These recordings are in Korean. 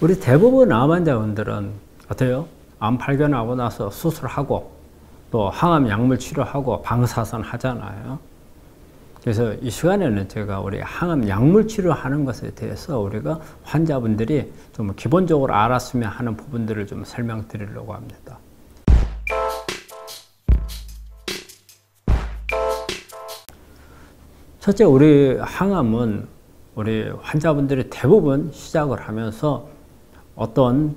우리 대부분 암 환자분들은 어때요? 암 발견하고 나서 수술하고 또 항암 약물 치료하고 방사선 하잖아요. 그래서 이 시간에는 제가 우리 항암 약물 치료하는 것에 대해서 우리가 환자분들이 좀 기본적으로 알았으면 하는 부분들을 좀 설명드리려고 합니다. 첫째, 우리 항암은 우리 환자분들이 대부분 시작을 하면서 어떤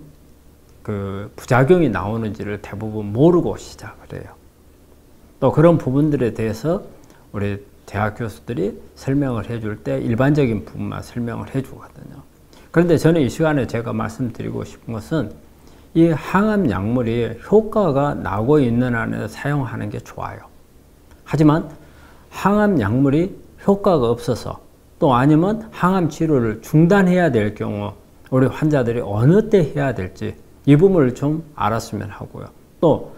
그 부작용이 나오는지를 대부분 모르고 시작을 해요. 또 그런 부분들에 대해서 우리 대학 교수들이 설명을 해줄 때 일반적인 부분만 설명을 해주거든요. 그런데 저는 이 시간에 제가 말씀드리고 싶은 것은 이 항암 약물이 효과가 나오고 있는 안에서 사용하는 게 좋아요. 하지만 항암 약물이 효과가 없어서 또 아니면 항암 치료를 중단해야 될 경우 우리 환자들이 어느 때 해야 될지 이 부분을 좀 알았으면 하고요. 또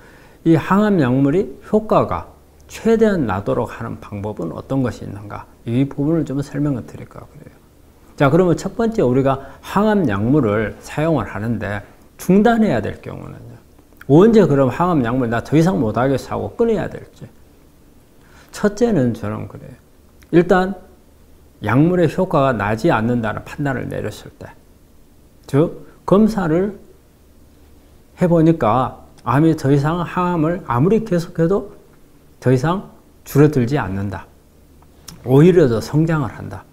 이 항암 약물이 효과가 최대한 나도록 하는 방법은 어떤 것이 있는가, 이 부분을 좀 설명을 드릴까 그래요. 자, 그러면 첫 번째, 우리가 항암 약물을 사용을 하는데 중단해야 될 경우는요, 언제 그럼 항암 약물 나 더 이상 못하겠어 하고 끊어야 될지. 첫째는 저는 그래요. 일단 약물의 효과가 나지 않는다는 판단을 내렸을 때, 즉 검사를 해보니까 암이 더 이상 항암을 아무리 계속해도 더 이상 줄어들지 않는다, 오히려 더 성장을 한다,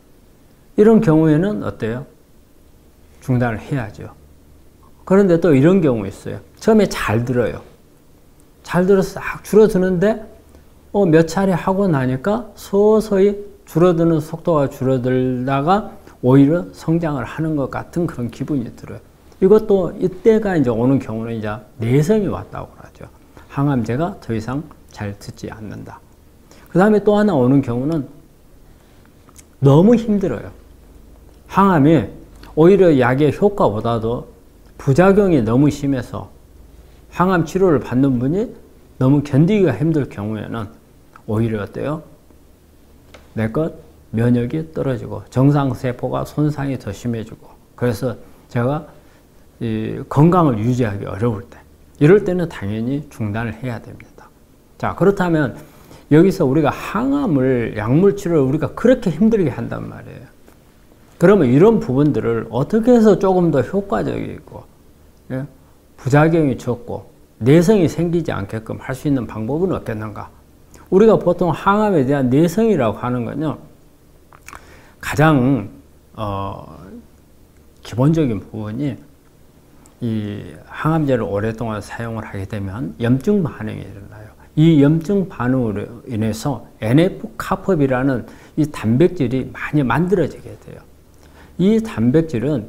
이런 경우에는 어때요? 중단을 해야죠. 그런데 또 이런 경우 있어요. 처음에 잘 들어요. 잘 들어서 싹 줄어드는데 몇 차례 하고 나니까 서서히 줄어드는 속도가 줄어들다가 오히려 성장을 하는 것 같은 그런 기분이 들어요. 이것도 이때가 이제 오는 경우는 이제 내성이 왔다고 하죠. 항암제가 더 이상 잘 듣지 않는다. 그 다음에 또 하나 오는 경우는 너무 힘들어요. 항암이 오히려 약의 효과보다도 부작용이 너무 심해서 항암 치료를 받는 분이 너무 견디기가 힘들 경우에는 오히려 어때요? 내 것 면역이 떨어지고 정상세포가 손상이 더 심해지고, 그래서 제가 이 건강을 유지하기 어려울 때, 이럴 때는 당연히 중단을 해야 됩니다. 자, 그렇다면 여기서 우리가 항암을 약물 치료를 우리가 그렇게 힘들게 한단 말이에요. 그러면 이런 부분들을 어떻게 해서 조금 더 효과적이고, 예? 부작용이 적고 내성이 생기지 않게끔 할 수 있는 방법은 없겠는가? 우리가 보통 항암에 대한 내성이라고 하는 건요, 가장 기본적인 부분이 이 항암제를 오랫동안 사용을 하게 되면 염증 반응이 일어나요. 이 염증 반응으로 인해서 NF-카법이라는 이 단백질이 많이 만들어지게 돼요. 이 단백질은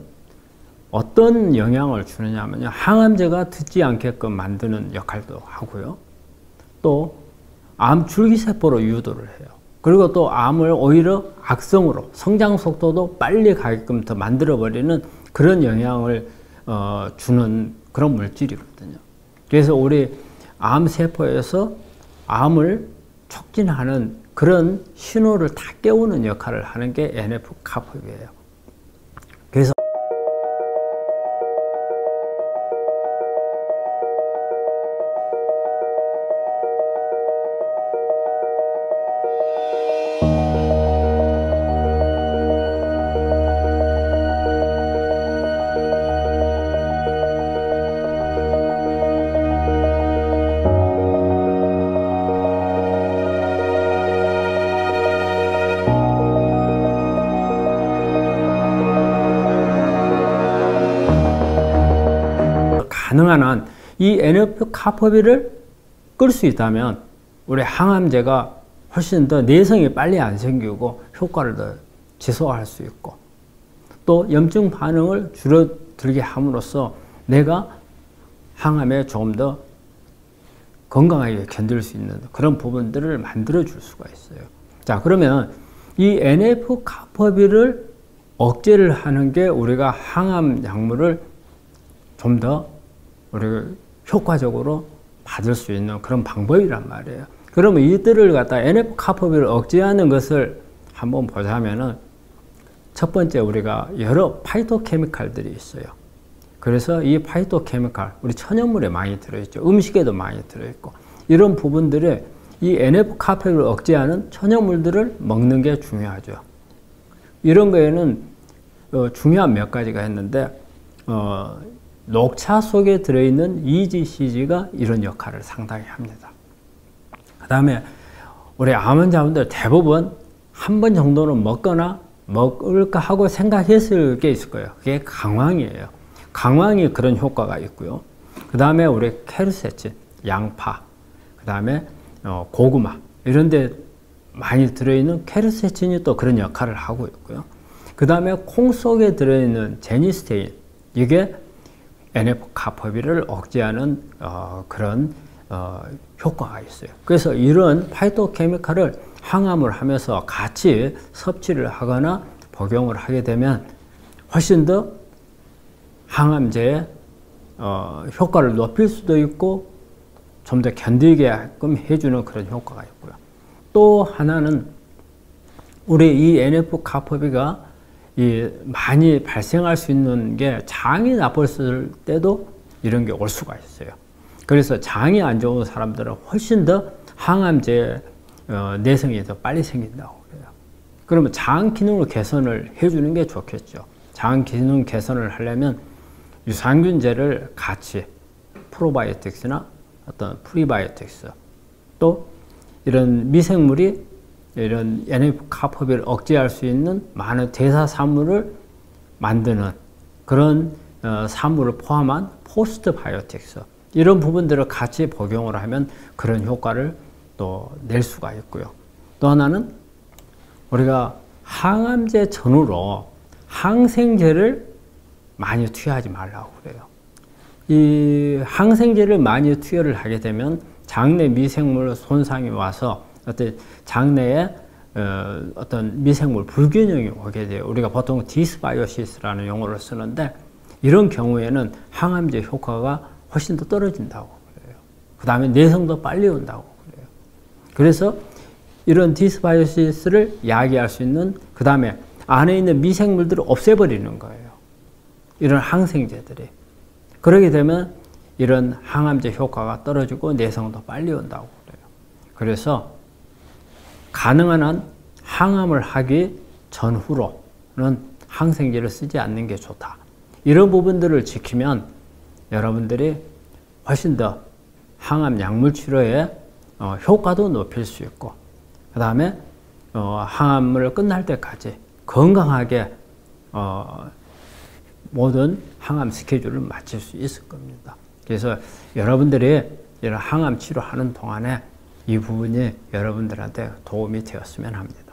어떤 영향을 주느냐면요, 항암제가 듣지 않게끔 만드는 역할도 하고요, 또 암 줄기세포로 유도를 해요. 그리고 또 암을 오히려 악성으로 성장 속도도 빨리 가게끔 더 만들어버리는 그런 영향을 주는 그런 물질이거든요. 그래서 우리 암세포에서 암을 촉진하는 그런 신호를 다 깨우는 역할을 하는 게 NF-카법이에요. 그래서 가능한 한 이 NF-카법을 끌 수 있다면 우리 항암제가 훨씬 더 내성이 빨리 안 생기고 효과를 더 지속할 수 있고, 또 염증 반응을 줄어들게 함으로써 내가 항암에 조금 더 건강하게 견딜 수 있는 그런 부분들을 만들어 줄 수가 있어요. 자, 그러면 이 NF-카법을 억제를 하는 게 우리가 항암 약물을 좀 더 우리가 효과적으로 받을 수 있는 그런 방법이란 말이에요. 그러면 이들을 갖다 NF-카법을 억제하는 것을 한번 보자면은, 첫 번째 우리가 여러 파이토케미칼들이 있어요. 그래서 이 파이토케미칼, 우리 천연물에 많이 들어있죠. 음식에도 많이 들어있고, 이런 부분들이 이 NF-카페를 억제하는 천연물들을 먹는 게 중요하죠. 이런 거에는 중요한 몇 가지가 있는데, 녹차 속에 들어있는 EGCG가 이런 역할을 상당히 합니다. 그 다음에 우리 암환자분들 대부분 한 번 정도는 먹거나 먹을까 하고 생각했을 게 있을 거예요. 그게 강황이에요. 강황이 그런 효과가 있고요. 그 다음에 우리 케르세친, 양파, 그 다음에 고구마 이런 데 많이 들어있는 케르세친이 또 그런 역할을 하고 있고요. 그 다음에 콩 속에 들어있는 제니스테인, 이게 NF-카퍼비를 억제하는 그런 효과가 있어요. 그래서 이런 파이토케미칼을 항암을 하면서 같이 섭취를 하거나 복용을 하게 되면 훨씬 더 항암제의 효과를 높일 수도 있고 좀 더 견디게끔 해주는 그런 효과가 있고요. 또 하나는 우리 이 NF-카퍼비가 많이 발생할 수 있는 게 장이 나빴을 때도 이런 게 올 수가 있어요. 그래서 장이 안 좋은 사람들은 훨씬 더 항암제 내성이 더 빨리 생긴다고 그래요. 그러면 장 기능을 개선을 해주는 게 좋겠죠. 장 기능 개선을 하려면 유산균제를 같이 프로바이오틱스나 어떤 프리바이오틱스 또 이런 미생물이 이런 NF-카퍼비를 억제할 수 있는 많은 대사산물을 만드는 그런 산물을 포함한 포스트바이오틱스 이런 부분들을 같이 복용을 하면 그런 효과를 또 낼 수가 있고요. 또 하나는 우리가 항암제 전후로 항생제를 많이 투여하지 말라고 그래요. 이 항생제를 많이 투여를 하게 되면 장내 미생물 손상이 와서 어떤 장내에 어떤 미생물 불균형이 오게 돼요. 우리가 보통 디스바이오시스라는 용어를 쓰는데 이런 경우에는 항암제 효과가 훨씬 더 떨어진다고 그래요. 그 다음에 내성도 빨리 온다고 그래요. 그래서 이런 디스바이오시스를 야기할 수 있는 그 다음에 안에 있는 미생물들을 없애버리는 거예요. 이런 항생제들이. 그러게 되면 이런 항암제 효과가 떨어지고 내성도 빨리 온다고 그래요. 그래서 가능한 한 항암을 하기 전후로는 항생제를 쓰지 않는 게 좋다. 이런 부분들을 지키면 여러분들이 훨씬 더 항암 약물 치료에 효과도 높일 수 있고 그 다음에 항암을 끝날 때까지 건강하게 모든 항암 스케줄을 마칠 수 있을 겁니다. 그래서 여러분들이 이런 항암 치료하는 동안에 이 부분이 여러분들한테 도움이 되었으면 합니다.